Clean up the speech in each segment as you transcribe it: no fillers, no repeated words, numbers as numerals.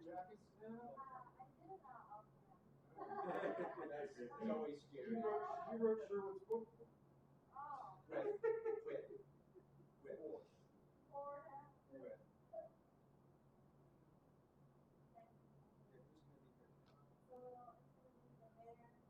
jackets now? I did it all. It's always scary. You wrote Sherwood's book. Oh. With. Florida. With. So it's going to be the mayor,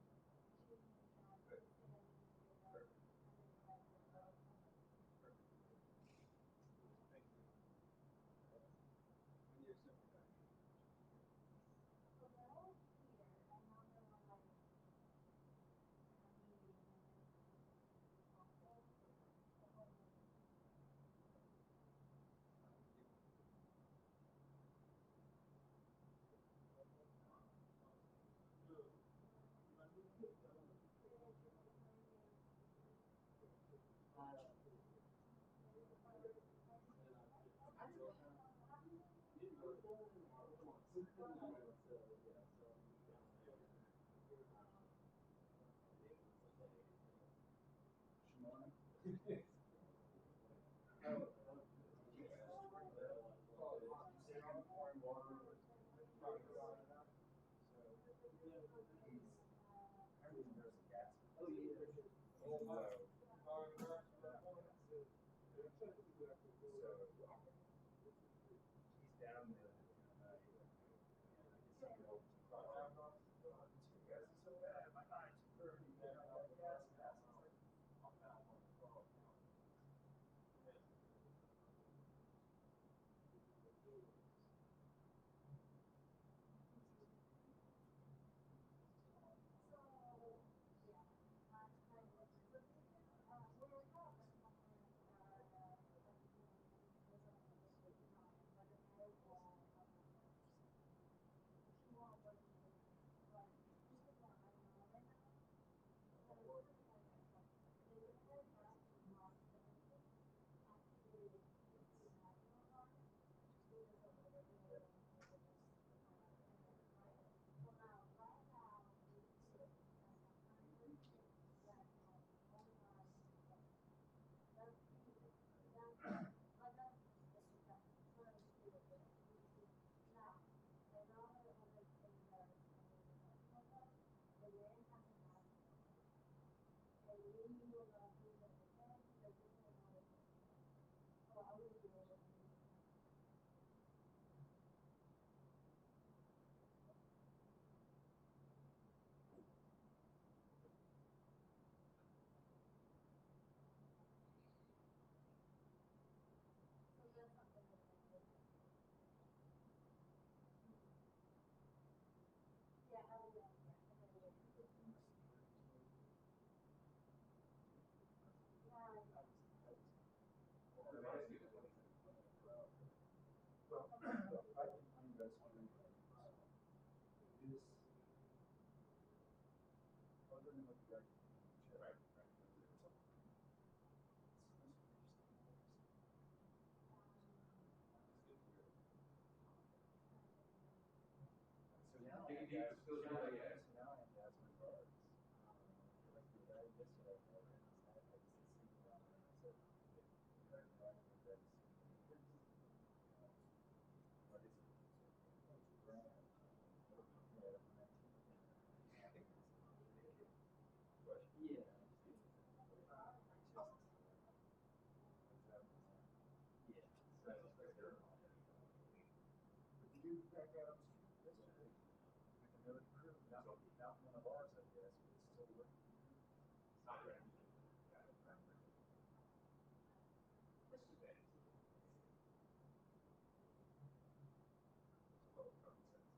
Chief Newsham, Good. Perfect. Thank you. When you're simple guy. So they're all here, and now they're all like, He's down there. It's so bad. My eyes are hurting. Gas mask. I'm out on the phone. Well, I think that's one this other than what the guy can Right. So now Do I you have need to to still do that yet? So now I have to ask my guards. Like the guy yesterday, I was sleeping down there. I said, "You guys are right with that." What is it? Grand. Yeah. Yeah. But you back out on the street yesterday with another crew, not one of ours, I guess, but it's still working. It's not ready. What's the day? It's a little common sense.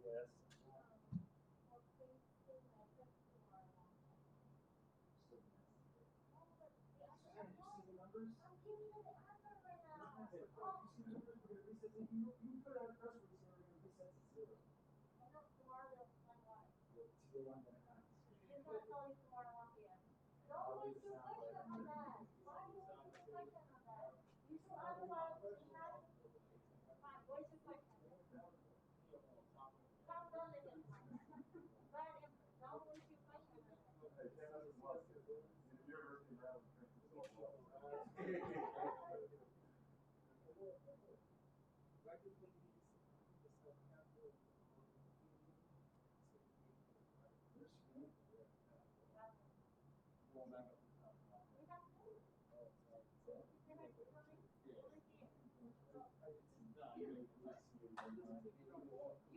Yes. I'm See the numbers? giving you the answer right now. You see the numbers? We're gonna reset it. You put out a press release and we're gonna reset to zero. I know tomorrow they'll find why. To the one that has. He's gonna tell you tomorrow 1 p.m. Don't waste your question on that. Why are you wasting your question on that? You should answer what I was asking. Fine, voice your question. Stop done it then. Go ahead, answer. Don't waste your question on that. University of Maryland principal. We have to.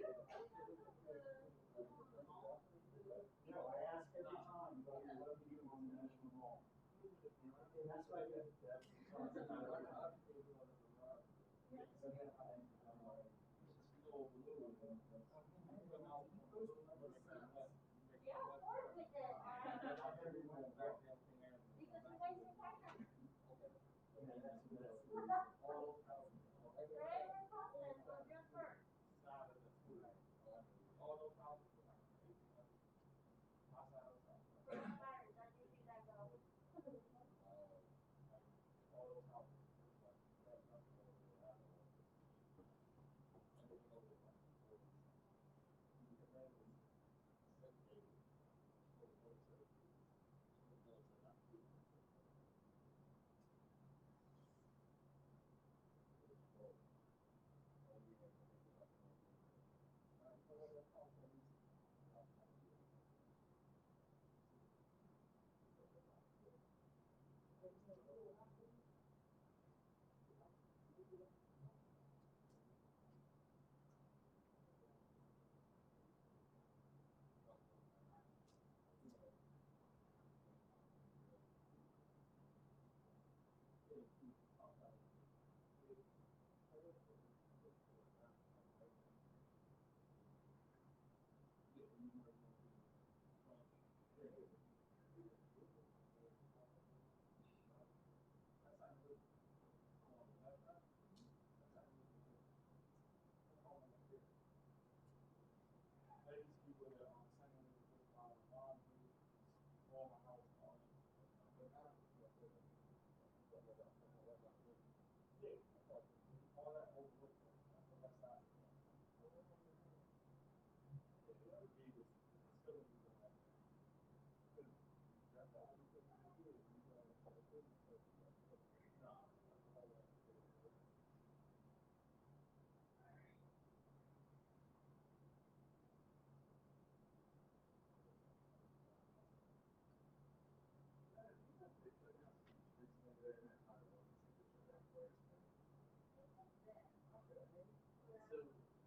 Then I can come in over here. You No, I ask every time, but you love to do them on the national mall. And that's why I got that. Yeah, of course we did. Because you guys were pregnant. Very important on June 1st. Coronavirus, that's usually that goes. So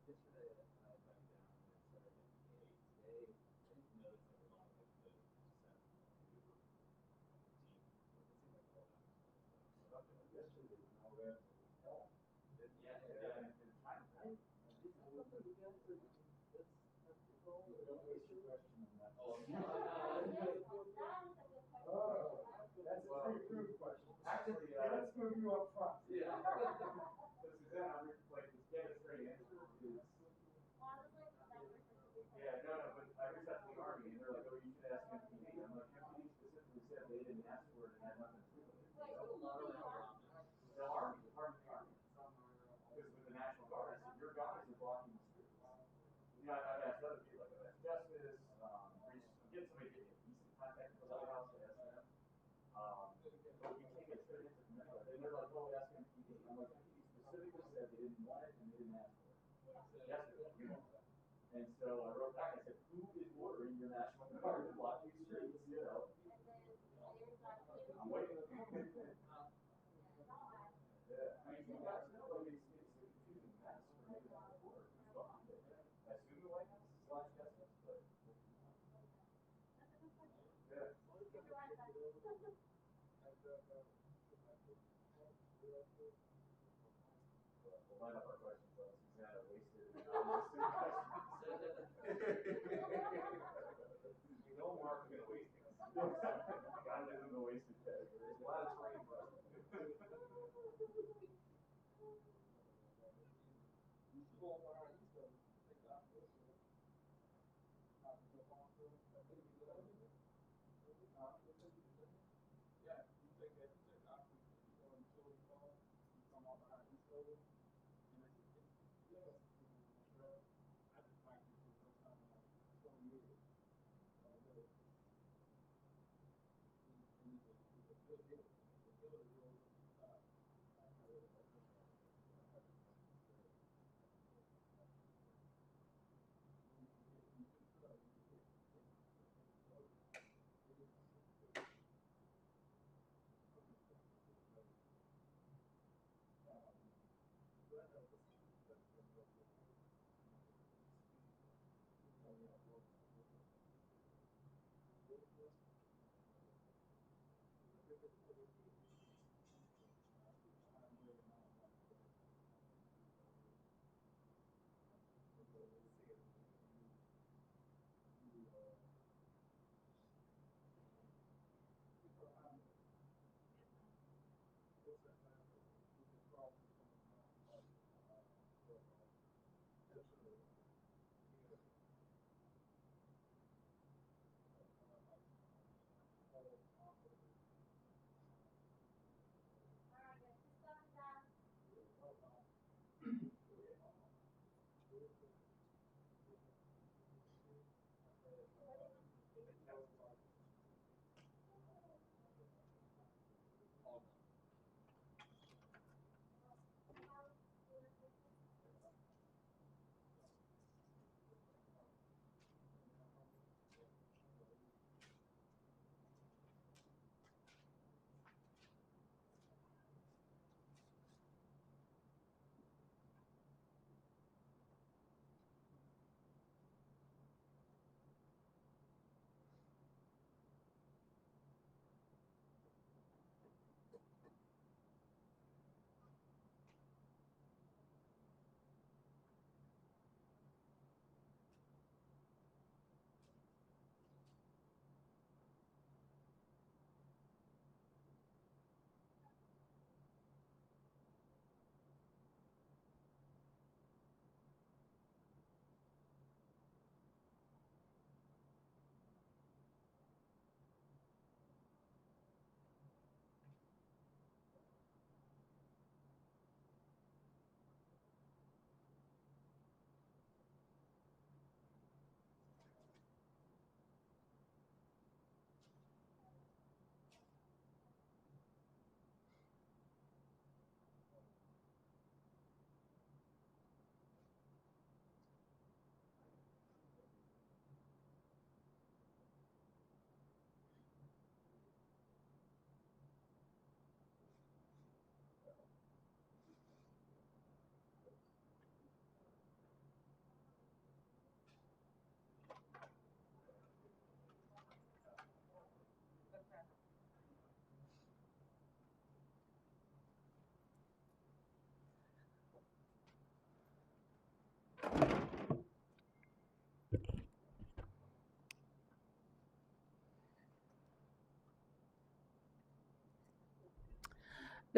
yesterday I went down and started hitting the 8. Today I just noticed that we're on like the 7 to 14. So it seems like all that was yeah, yeah, and it's fine. Don't waste your question on that. Oh, That is a good question. Oh, that's a pre-approved question. Actually, Let's move you up front. yeah. So Suzanne, I'm like, just get a straight answer is. Honestly, that person should be. Yeah, no, but I reached out to the Army and they're like, oh, you should ask MPD. I'm like, MPD specifically said they didn't ask for it and had nothing to do with it. Wait, who do you are? The Army, Department of the Army. Because with the National Guard, I said, your guys are blocking the streets. You know, I've asked other people, like I've asked Justice, get somebody to get me a decent contact with the White House, I asked them. But we can't get straight into the network. And they're like, oh, ask MPD. I'm like, MPD specifically said they didn't want it and they didn't ask for it. Yesterday, you know. And so I wrote back, I said, who is ordering your National Guard to block these streets, you know? And then there's that. I'm waiting. No, Yeah, I mean, you guys know, like, it's a confusing mess for me on the board. Who's behind it? I assume the White House / Justice, but. Yeah. you're right, but. We'll line up our questions, Suzanne, are wasted. You know, Mark, we're gonna waste things. Got it in the wasted category. There's a lot of train left.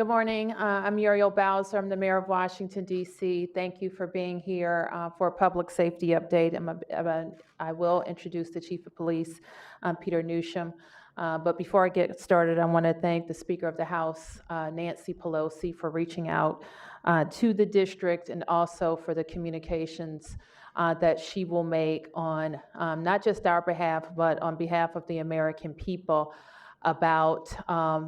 Good morning. I'm Muriel Bowser. I'm the Mayor of Washington, D.C. Thank you for being here for a public safety update. I will introduce the Chief of Police, Peter Newsham. But before I get started, I want to thank the Speaker of the House, Nancy Pelosi, for reaching out to the district and also for the communications that she will make on not just our behalf, but on behalf of the American people about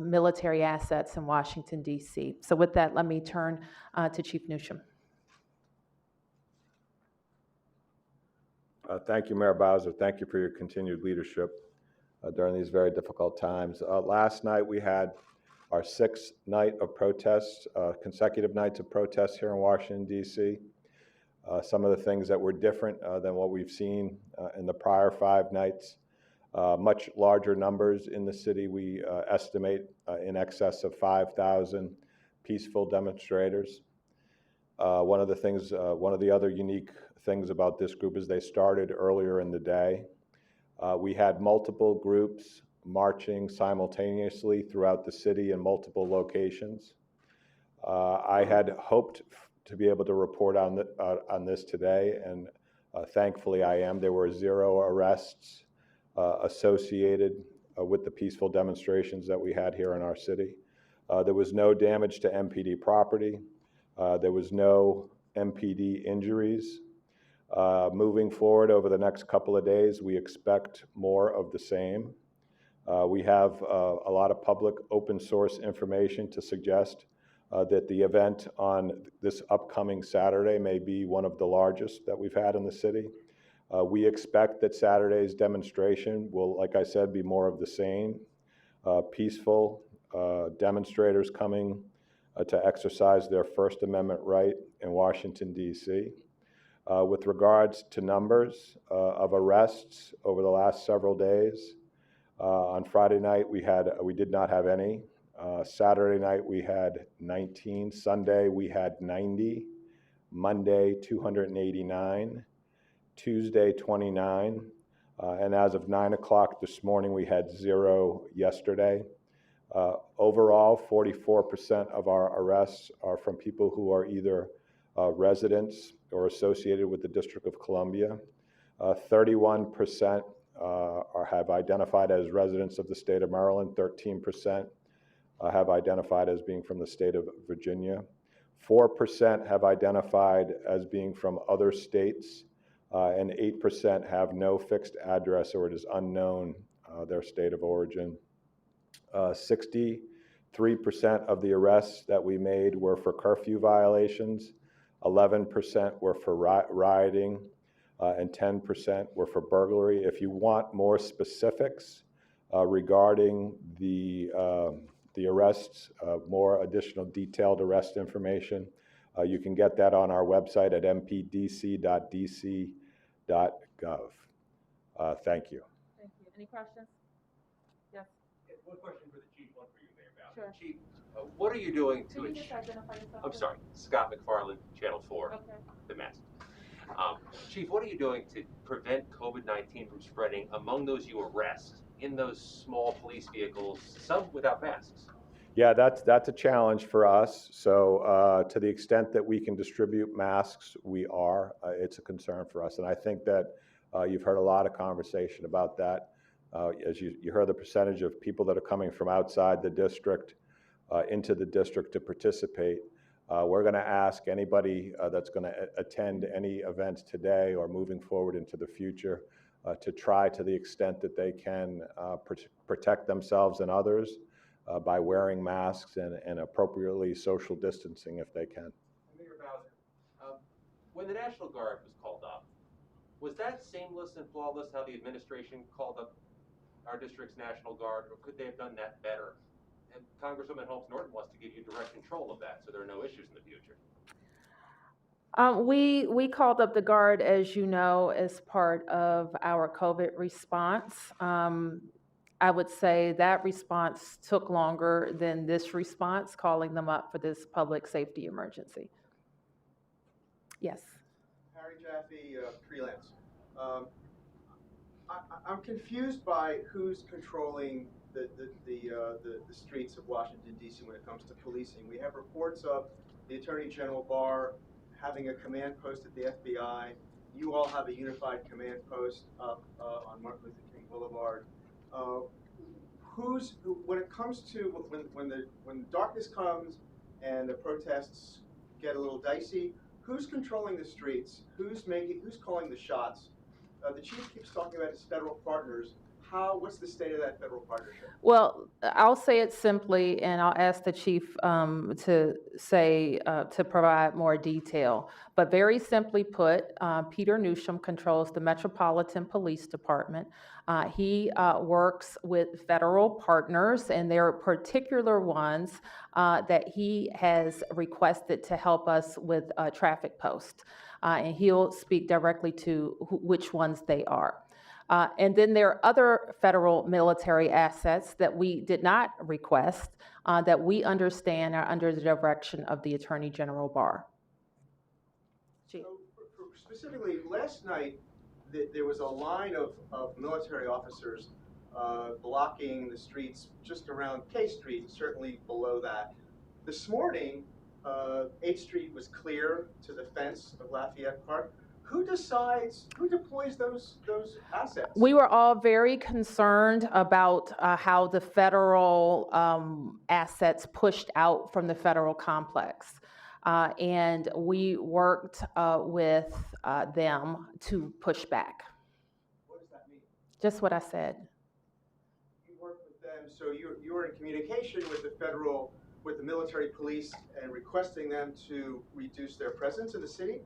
military assets in Washington, D.C. So with that, let me turn to Chief Newsham. Thank you, Mayor Bowser. Thank you for your continued leadership during these very difficult times. Last night we had our 6th night of protests, consecutive nights of protests here in Washington, D.C. Some of the things that were different than what we've seen in the prior 5 nights. Much larger numbers in the city. We estimate in excess of 5,000 peaceful demonstrators. One of the other unique things about this group is they started earlier in the day. We had multiple groups marching simultaneously throughout the city in multiple locations. I had hoped to be able to report on this today, and thankfully I am. There were 0 arrests associated with the peaceful demonstrations that we had here in our city. There was no damage to MPD property. There was no MPD injuries. Moving forward over the next couple of days, we expect more of the same. We have a lot of public open source information to suggest that the event on this upcoming Saturday may be one of the largest that we've had in the city. We expect that Saturday's demonstration will, like I said, be more of the same. Peaceful demonstrators coming to exercise their First Amendment right in Washington, D.C. With regards to numbers of arrests over the last several days, on Friday night we did not have any. Saturday night we had 19. Sunday we had 90. Monday 289. Tuesday 29, and as of 9 o'clock this morning we had 0 yesterday. Overall, 44% of our arrests are from people who are either residents or associated with the District of Columbia. 31% have identified as residents of the state of Maryland. 13% have identified as being from the state of Virginia. 4% have identified as being from other states. And 8% have no fixed address, or it is unknown their state of origin. 63% of the arrests that we made were for curfew violations, 11% were for rioting, and 10% were for burglary. If you want more specifics regarding the arrests, more additional detailed arrest information, you can get that on our website at mpdc.dc.gov. Thank you. Thank you. Any questions? Yes. One question for the chief, one for you, Mayor Bowser. Sure. Chief, what are you doing to Can you just identify yourself? I'm sorry, Scott McFarland, Channel 4, Okay. The Mask. Chief, what are you doing to prevent COVID-19 from spreading among those you arrest in those small police vehicles, some without masks? Yeah, that's a challenge for us. So to the extent that we can distribute masks, we are. It's a concern for us. And I think that you've heard a lot of conversation about that. As you heard the percentage of people that are coming from outside the district into the district to participate. We're going to ask anybody that's going to attend any events today or moving forward into the future to try to the extent that they can protect themselves and others by wearing masks and appropriately social distancing if they can. Mayor Bowser, when the National Guard was called up, was that seamless and flawless how the administration called up our district's National Guard, or could they have done that better? And Congresswoman Holmes Norton wants to give you direct control of that so there are no issues in the future. We called up the Guard, as you know, as part of our COVID response. I would say that response took longer than this response, calling them up for this public safety emergency. Yes. Harry Jaffe, freelance. I'm confused by who's controlling the streets of Washington, D.C. when it comes to policing. We have reports of the Attorney General Barr having a command post at the FBI. You all have a unified command post up on Martin Luther King Boulevard. When it comes to when the darkness comes and the protests get a little dicey, who's controlling the streets? Who's calling the shots? The chief keeps talking about his federal partners. What's the state of that federal partnership? Well, I'll say it simply, and I'll ask the chief to provide more detail. But very simply put, Peter Newsham controls the Metropolitan Police Department. He works with federal partners, and there are particular ones that he has requested to help us with traffic posts. And he'll speak directly to which ones they are. And then there are other federal military assets that we did not request that we understand are under the direction of the Attorney General Barr. Chief. So specifically, last night there was a line of military officers blocking the streets just around K Street, certainly below that. This morning, 8th Street was clear to the fence of Lafayette Park. Who deploys those assets? We were all very concerned about how the federal assets pushed out from the federal complex. And we worked with them to push back. What does that mean? Just what I said. You worked with them, so you were in communication with the military police and requesting them to reduce their presence in the city?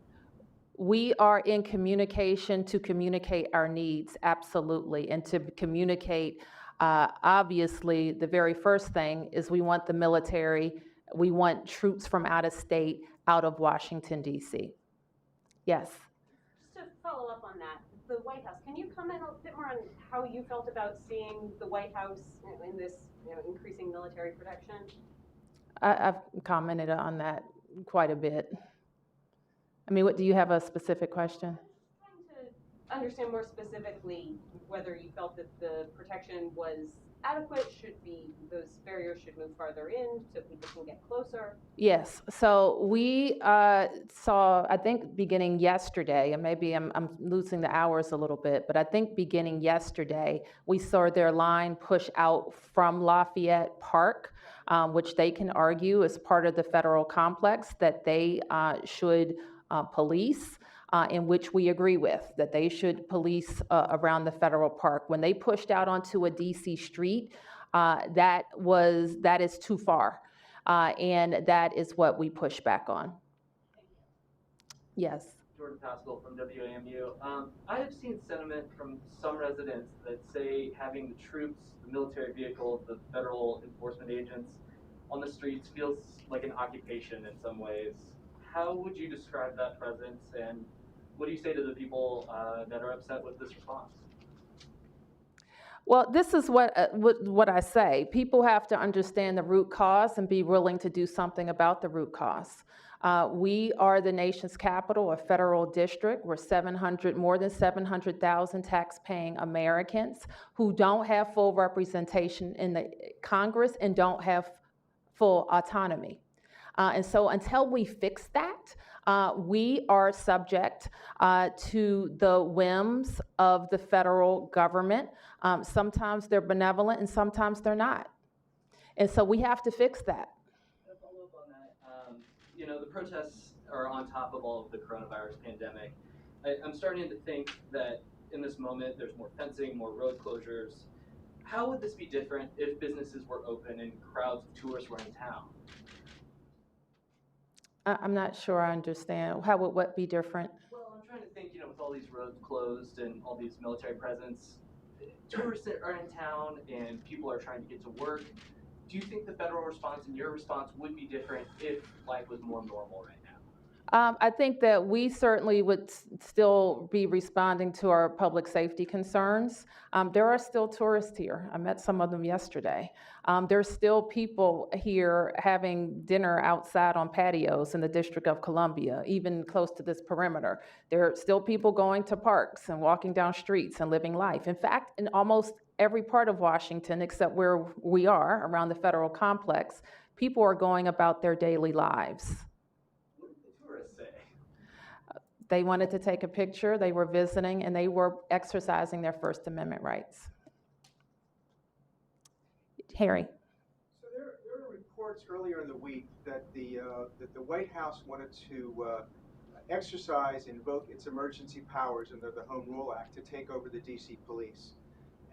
We are in communication to communicate our needs, absolutely, and to communicate, obviously, the very first thing is we want the military, we want troops from out of state, out of Washington, D.C. Yes? Just to follow up on that, the White House, can you comment a bit more on how you felt about seeing the White House in this increasing military protection? I've commented on that quite a bit. I mean, do you have a specific question? I'm just trying to understand more specifically whether you felt that the protection was adequate, those barriers should move farther in so people can get closer. Yes, so we saw, I think beginning yesterday, and maybe I'm losing the hours a little bit, but I think beginning yesterday, we saw their line push out from Lafayette Park, which they can argue is part of the federal complex that they should police, in which we agree with, that they should police around the federal park. When they pushed out onto a DC street, that is too far, and that is what we push back on. Yes. Jordan Pascal from WAMU. I have seen sentiment from some residents that say having the troops, the military vehicles, the federal enforcement agents on the streets feels like an occupation in some ways. How would you describe that presence, and what do you say to the people that are upset with this response? Well, this is what I say. People have to understand the root cause and be willing to do something about the root cause. We are the nation's capital, a federal district. We're more than 700,000 tax-paying Americans who don't have full representation in the Congress and don't have full autonomy. And so until we fix that, we are subject to the whims of the federal government. Sometimes they're benevolent and sometimes they're not. And so we have to fix that. To follow up on that, the protests are on top of all of the coronavirus pandemic. I'm starting to think that in this moment there's more fencing, more road closures. How would this be different if businesses were open and crowds of tourists were in town? I'm not sure I understand. How would what be different? Well, I'm trying to think, with all these roads closed and all these military presence, tourists are in town and people are trying to get to work. Do you think the federal response and your response would be different if life was more normal right now? I think that we certainly would still be responding to our public safety concerns. There are still tourists here. I met some of them yesterday. There's still people here having dinner outside on patios in the District of Columbia, even close to this perimeter. There are still people going to parks and walking down streets and living life. In fact, in almost every part of Washington except where we are, around the federal complex, people are going about their daily lives. What did the tourists say? They wanted to take a picture, they were visiting, and they were exercising their First Amendment rights. Harry. So there are reports earlier in the week that the White House wanted to exercise, invoke its emergency powers under the Home Rule Act to take over the D.C. police.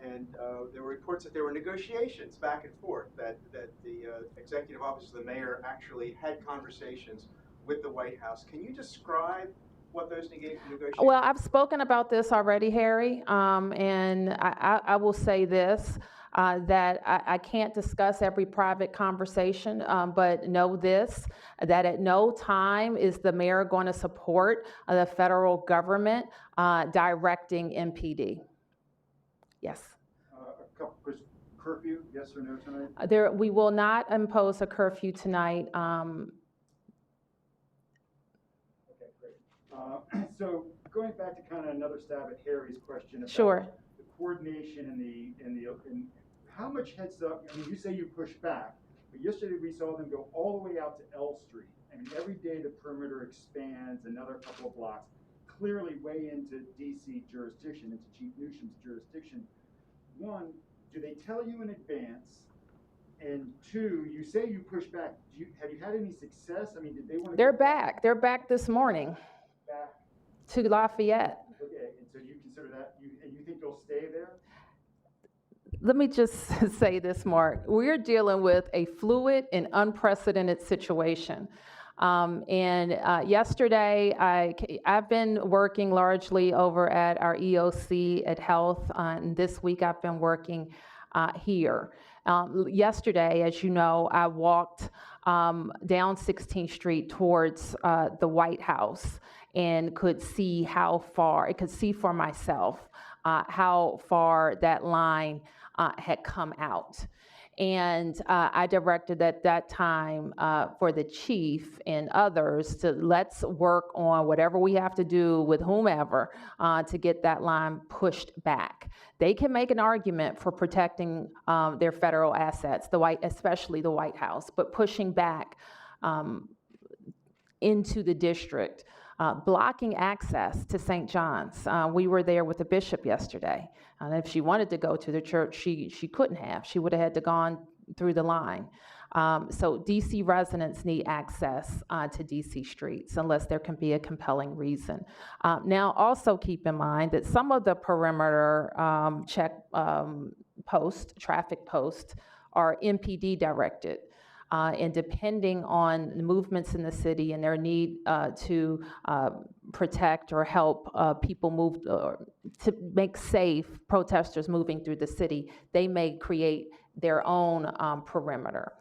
And there were reports that there were negotiations back and forth, that the executive office of the mayor actually had conversations with the White House. Can you describe what those negotiations? Well, I've spoken about this already, Harry, and I will say this, that I can't discuss every private conversation, but know this, that at no time is the mayor going to support the federal government directing MPD. Yes. A couple questions. Curfew, yes or no tonight? We will not impose a curfew tonight. Okay, great. So going back to kind of another stab at Harry's question about Sure. the coordination and how much heads up, I mean, you say you push back, but yesterday we saw them go all the way out to L Street. I mean, every day the perimeter expands another couple of blocks, clearly way into DC jurisdiction, into Chief Newsham's jurisdiction. One, do they tell you in advance? And two, you say you push back. Have you had any success? I mean, did they want to? They're back. They're back this morning back to Lafayette. Okay, and so you consider that, and you think they'll stay there? Let me just say this, Mark. We're dealing with a fluid and unprecedented situation. Yesterday, I've been working largely over at our EOC at Health, and this week I've been working here. Yesterday, as you know, I walked down 16th Street towards the White House and could see how far, I could see for myself how far that line had come out. And I directed at that time for the chief and others to let's work on whatever we have to do with whomever to get that line pushed back. They can make an argument for protecting their federal assets, especially the White House, but pushing back into the district, blocking access to St. John's. We were there with the bishop yesterday. And if she wanted to go to the church, she couldn't have. She would have had to gone through the line. So DC residents need access to DC streets unless there can be a compelling reason. Now, also keep in mind that some of the perimeter traffic posts are MPD directed. And depending on the movements in the city and their need to protect or help people move, or to make safe protesters moving through the city, they may create their own perimeter.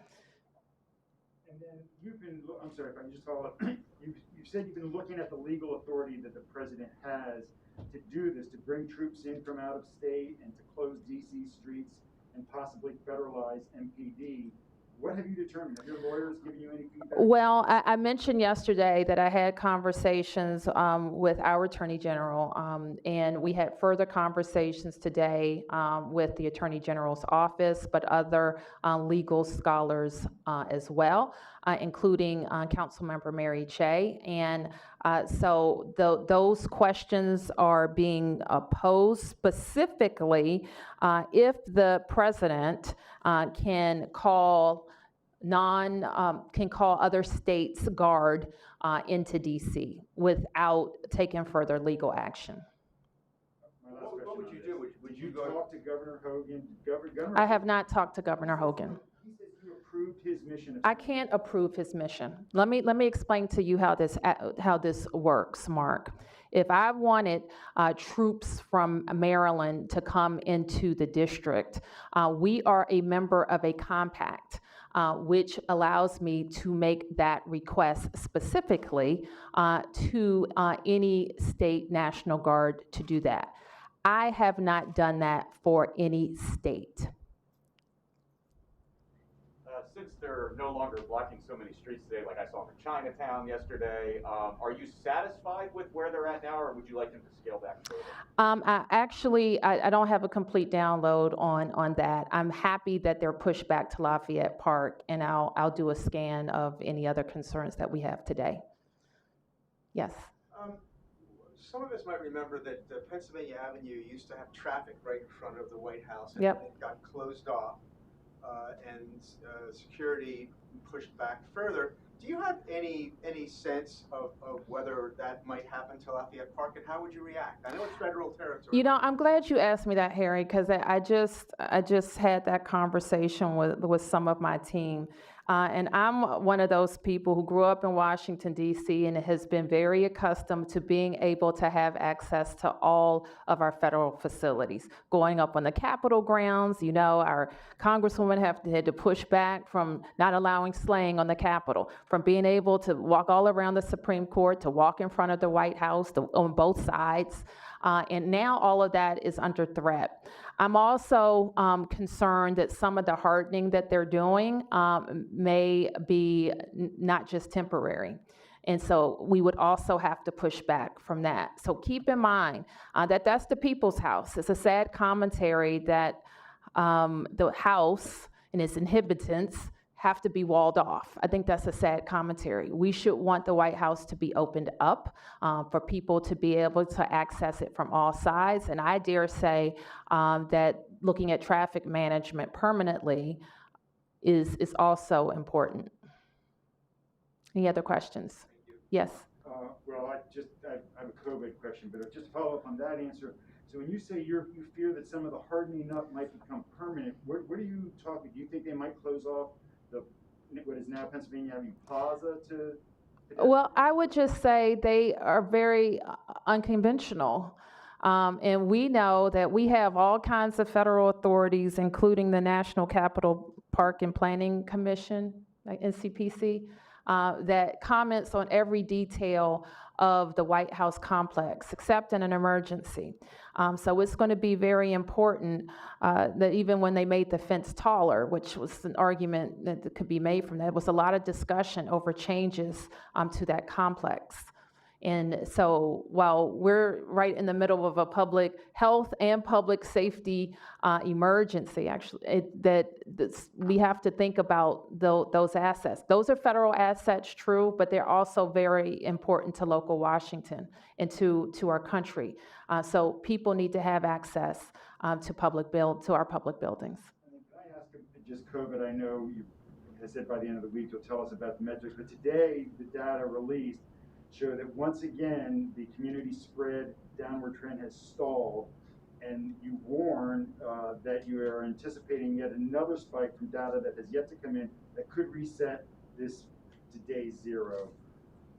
And then you've been, I'm sorry if I can just follow up, you said you've been looking at the legal authority that the president has to do this, to bring troops in from out of state and to close DC streets and possibly federalize MPD. What have you determined? Have your lawyers given you any feedback? Well, I mentioned yesterday that I had conversations with our Attorney General, and we had further conversations today with the Attorney General's office, but other legal scholars as well, including Councilmember Mary Che. And so those questions are being posed specifically if the president can call other states' guard into DC without taking further legal action. What would you do? Would you go talk to Governor Hogan? Governor I have not talked to Governor Hogan. He says you approved his mission. I can't approve his mission. Let me explain to you how this works, Mark. If I wanted troops from Maryland to come into the district, we are a member of a compact, which allows me to make that request specifically to any state National Guard to do that. I have not done that for any state. since they're no longer blocking so many streets today, like I saw them in Chinatown yesterday, are you satisfied with where they're at now, or would you like them to scale back further? I don't have a complete download on that. I'm happy that they're pushed back to Lafayette Park, and I'll do a scan of any other concerns that we have today. Yes. Some of us might remember that Pennsylvania Avenue used to have traffic right in front of the White House, and Yep. it got closed off, and security pushed back further. Do you have any sense of whether that might happen to Lafayette Park, and how would you react? I know it's federal territory. You know, I'm glad you asked me that, Harry, because I just had that conversation with some of my team. And I'm one of those people who grew up in Washington, D.C., and has been very accustomed to being able to have access to all of our federal facilities. Going up on the Capitol grounds, you know, our congresswoman had to push back from not allowing slaying on the Capitol, from being able to walk all around the Supreme Court, to walk in front of the White House, on both sides. And now all of that is under threat. I'm also concerned that some of the hardening that they're doing may be not just temporary. And so we would also have to push back from that. So keep in mind that that's the people's house. It's a sad commentary that the House and its inhabitants have to be walled off. I think that's a sad commentary. We should want the White House to be opened up for people to be able to access it from all sides. And I dare say that looking at traffic management permanently is also important. Any other questions? Yes. Well, I have a COVID question, but just to follow up on that answer. So when you say you fear that some of the hardening up might become permanent, what are you talking? Do you think they might close off what is now Pennsylvania Avenue Plaza to? Well, I would just say they are very unconventional. And we know that we have all kinds of federal authorities, including the National Capital Park and Planning Commission, like NCPC, that comments on every detail of the White House complex, except in an emergency. So it's going to be very important that even when they made the fence taller, which was an argument that could be made from that, was a lot of discussion over changes to that complex. And so while we're right in the middle of a public health and public safety emergency, actually, we have to think about those assets. Those are federal assets, true, but they're also very important to local Washington and to our country. So people need to have access to our public buildings. Can I ask just COVID? I know you said by the end of the week you'll tell us about the metrics, but today the data released show that once again the community spread downward trend has stalled, and you warn that you are anticipating yet another spike from data that has yet to come in that could reset this to day zero.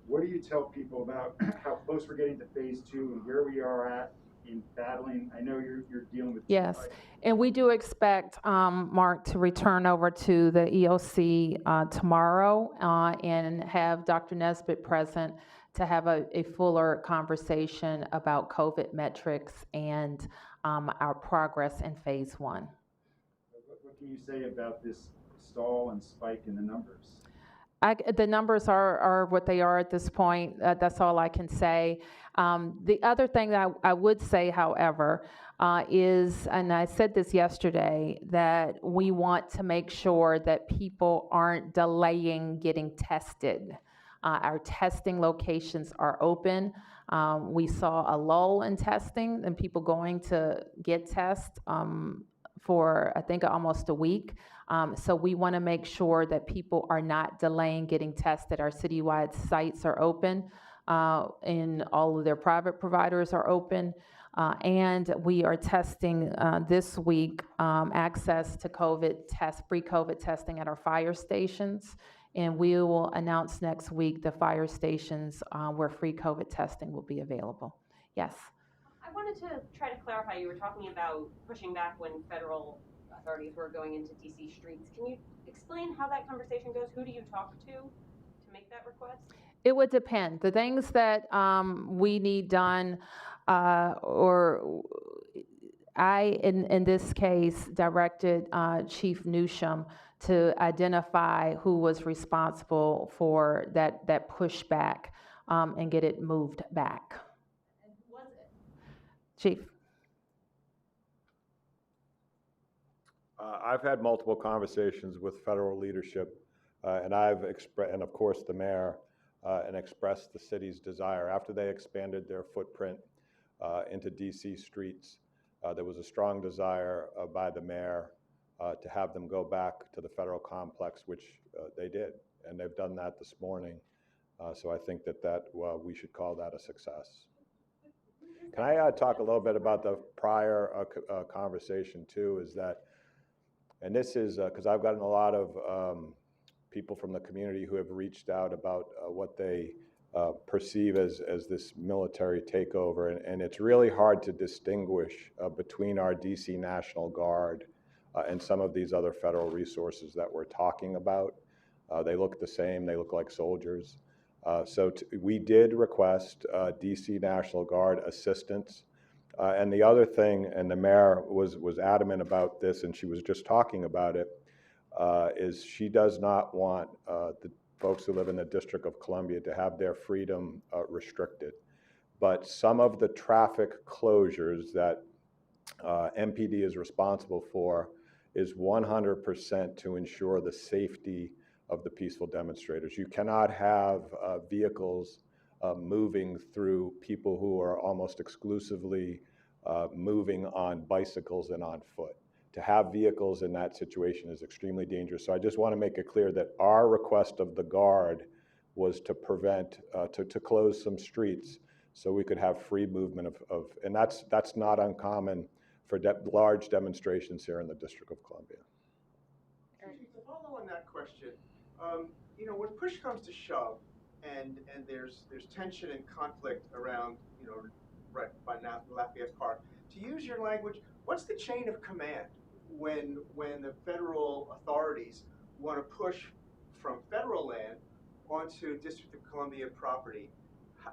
What do you tell people about how close we're getting to phase 2 and where we are at in battling? I know you're dealing with. Yes, and we do expect Mark to return over to the EOC tomorrow and have Dr. Nesbitt present to have a fuller conversation about COVID metrics and our progress in phase 1. What can you say about this stall and spike in the numbers? The numbers are what they are at this point. That's all I can say. The other thing that I would say, however, is, and I said this yesterday, that we want to make sure that people aren't delaying getting tested. Our testing locations are open. We saw a lull in testing and people going to get tests for, I think, almost a week. So we want to make sure that people are not delaying getting tested. Our citywide sites are open, and all of their private providers are open. And we are testing this week access to pre-COVID testing at our fire stations. And we will announce next week the fire stations where free COVID testing will be available. Yes? I wanted to try to clarify, you were talking about pushing back when federal authorities were going into DC streets. Can you explain how that conversation goes? Who do you talk to make that request? It would depend. The things that we need done, or I, in this case, directed Chief Newsham to identify who was responsible for that pushback and get it moved back. And who was it? Chief. I've had multiple conversations with federal leadership, and I've expressed, and of course the mayor, and expressed the city's desire. After they expanded their footprint into DC streets, there was a strong desire by the mayor to have them go back to the federal complex, which they did, and they've done that this morning. So I think that we should call that a success. Can I talk a little bit about the prior conversation too, is that, and this is because I've gotten a lot of people from the community who have reached out about what they perceive as this military takeover, and it's really hard to distinguish between our DC National Guard and some of these other federal resources that we're talking about. They look the same, they look like soldiers. So we did request DC National Guard assistance. And the other thing, and the mayor was adamant about this, and she was just talking about it, is she does not want the folks who live in the District of Columbia to have their freedom restricted. But some of the traffic closures that MPD is responsible for is 100% to ensure the safety of the peaceful demonstrators. You cannot have vehicles moving through people who are almost exclusively moving on bicycles and on foot. To have vehicles in that situation is extremely dangerous. So I just want to make it clear that our request of the Guard was to prevent, to close some streets so we could have free movement of and that's not uncommon for large demonstrations here in the District of Columbia. To follow on that question, you know, when push comes to shove, and there's tension and conflict around, you know, right by now Lafayette Park, to use your language, what's the chain of command when the federal authorities want to push from federal land onto District of Columbia property?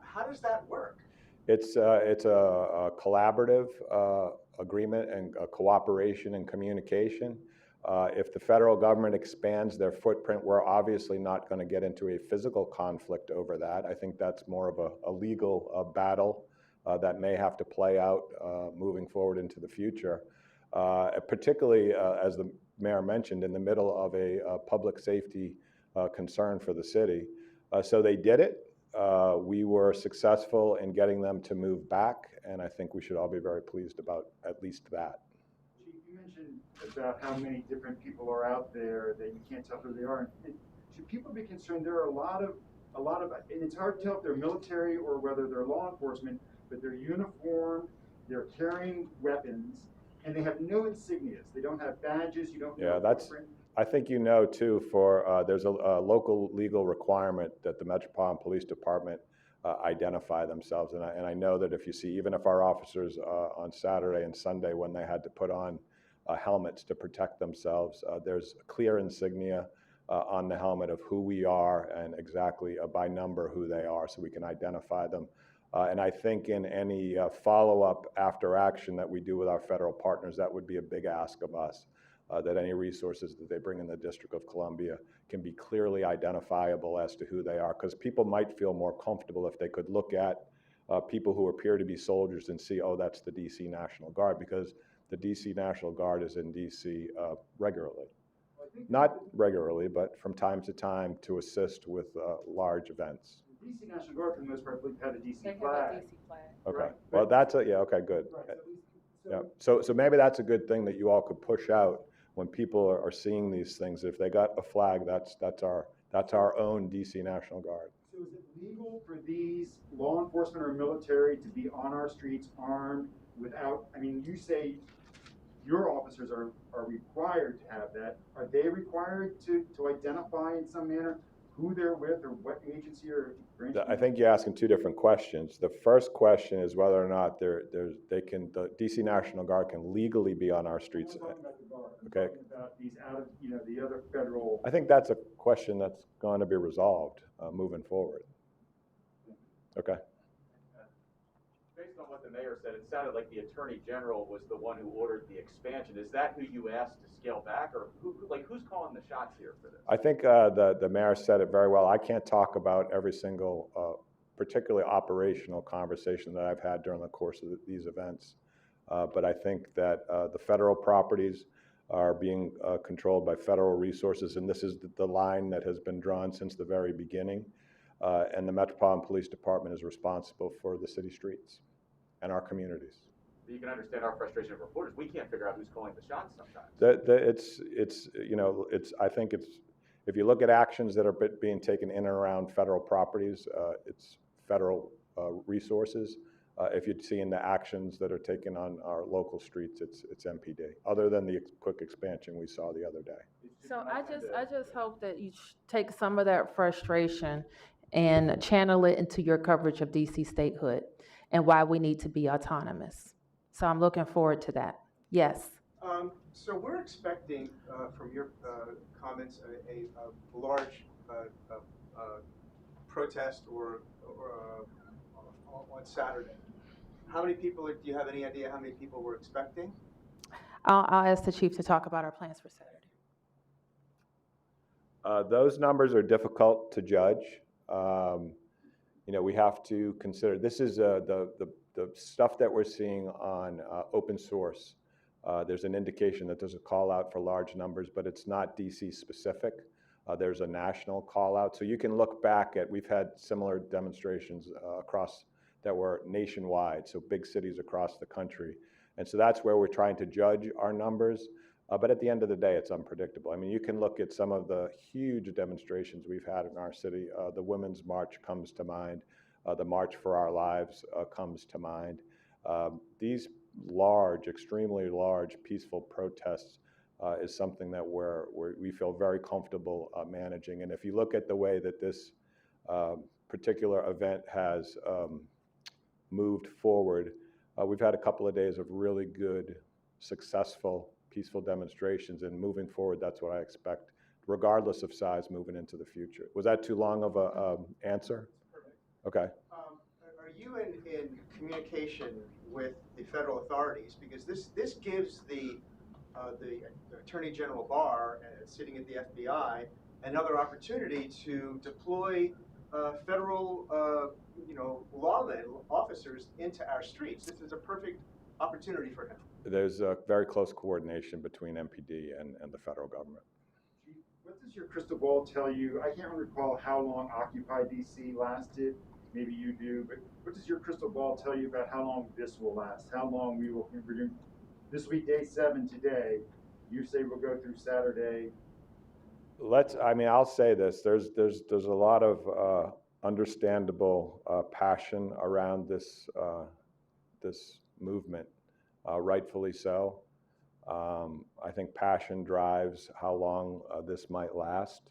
How does that work? It's a collaborative agreement and a cooperation and communication. If the federal government expands their footprint, we're obviously not going to get into a physical conflict over that. I think that's more of a legal battle that may have to play out moving forward into the future, particularly, as the mayor mentioned, in the middle of a public safety concern for the city. So they did it. We were successful in getting them to move back, and I think we should all be very pleased about at least that. Chief, you mentioned about how many different people are out there that you can't tell who they are. And should people be concerned? There are a lot of, and it's hard to tell if they're military or whether they're law enforcement, but they're uniformed, they're carrying weapons, and they have no insignias. They don't have badges. You don't know. Yeah, that's. I think you know too. For there's a local legal requirement that the Metropolitan Police Department identify themselves, and I know that if you see, even if our officers on Saturday and Sunday when they had to put on helmets to protect themselves, there's clear insignia on the helmet of who we are and exactly by number who they are, so we can identify them. And I think in any follow-up after action that we do with our federal partners, that would be a big ask of us, that any resources that they bring in the District of Columbia can be clearly identifiable as to who they are, because people might feel more comfortable if they could look at people who appear to be soldiers and see, oh, that's the DC National Guard, because the DC National Guard is in DC regularly. Not regularly, but from time to time to assist with large events. The DC National Guard, for the most part, have a DC They flag. have a DC flag. Okay, Right. well, that's a, yeah, okay, good. Right. Yeah. So maybe that's a good thing that you all could push out when people are seeing these things. If they got a flag, that's our own DC National Guard. So is it legal for these law enforcement or military to be on our streets armed without, I mean, you say your officers are required to have that. Are they required to identify in some manner who they're with or what agency or branch? I think you're asking two different questions. The first question is whether or not the DC National Guard can legally be on our streets. I'm talking about the Guard. I'm Okay. talking about these out of, the other federal. I think that's a question that's going to be resolved moving forward. Okay. Based on what the the mayor said, it sounded like the attorney general was the one who ordered the expansion. Is that who you asked to scale back, or who's calling the shots here for this? I think the mayor said it very well. I can't talk about every single particularly operational conversation that I've had during the course of these events. But I think that the federal properties are being controlled by federal resources, and this is the line that has been drawn since the very beginning. And the Metropolitan Police Department is responsible for the city streets and our communities. You can understand our frustration of reporters. We can't figure out who's calling the shots sometimes. I think it's, if you look at actions that are being taken in and around federal properties, it's federal resources. If you'd seen the actions that are taken on our local streets, it's MPD, other than the quick expansion we saw the other day. So I just hope that you take some of that frustration and channel it into your coverage of DC statehood and why we need to be autonomous. So I'm looking forward to that. Yes. So we're expecting, from your comments, a large protest or on Saturday. How many people, do you have any idea how many people we're expecting? I'll ask the chief to talk about our plans for Saturday. Those numbers are difficult to judge. We have to consider, this is the stuff that we're seeing on open source. There's an indication that there's a call out for large numbers, but it's not DC specific. There's a national call out. So you can look back at, we've had similar demonstrations across that were nationwide, so big cities across the country. And so that's where we're trying to judge our numbers. But at the end of the day, it's unpredictable. I mean, you can look at some of the huge demonstrations we've had in our city. The Women's March comes to mind. The March for Our Lives comes to mind. These large, extremely large, peaceful protests is something that we feel very comfortable managing. And if you look at the way that this particular event has moved forward, we've had a couple of days of really good, successful, peaceful demonstrations, and moving forward, that's what I expect, regardless of size, moving into the future. Was that too long of a answer? Perfect. Okay. Are you in communication with the federal authorities? Because this gives the Attorney General Barr, sitting at the FBI, another opportunity to deploy federal lawmen, officers into our streets. This is a perfect opportunity for him. There's a very close coordination between MPD and the federal government. Chief, what does your crystal ball tell you? I can't recall how long Occupy DC lasted. Maybe you do, but what does your crystal ball tell you about how long this will last? How long we will, this week, day 7 today, you say we'll go through Saturday. I'll say this, there's a lot of understandable passion around this movement, rightfully so. I think passion drives how long this might last.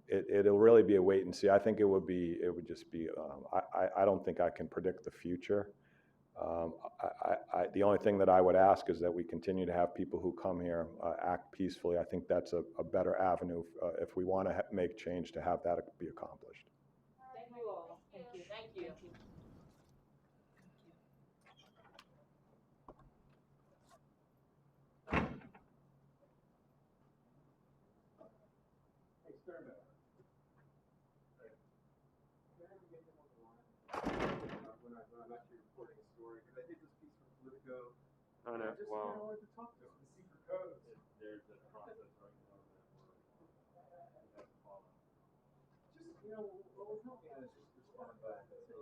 It'll really be a wait and see. I think it would just be, I don't think I can predict the future. The only thing that I would ask is that we continue to have people who come here act peacefully. I think that's a better avenue if we want to make change, to have that be accomplished. Thank you all. Thank you. Thank you. When I'm actually reporting a story, because I did this piece for Politico. Oh, no. Wow. To talk to them, the secret codes. There's a process right now that we're have to follow. Just, what was helping us just respond back and say,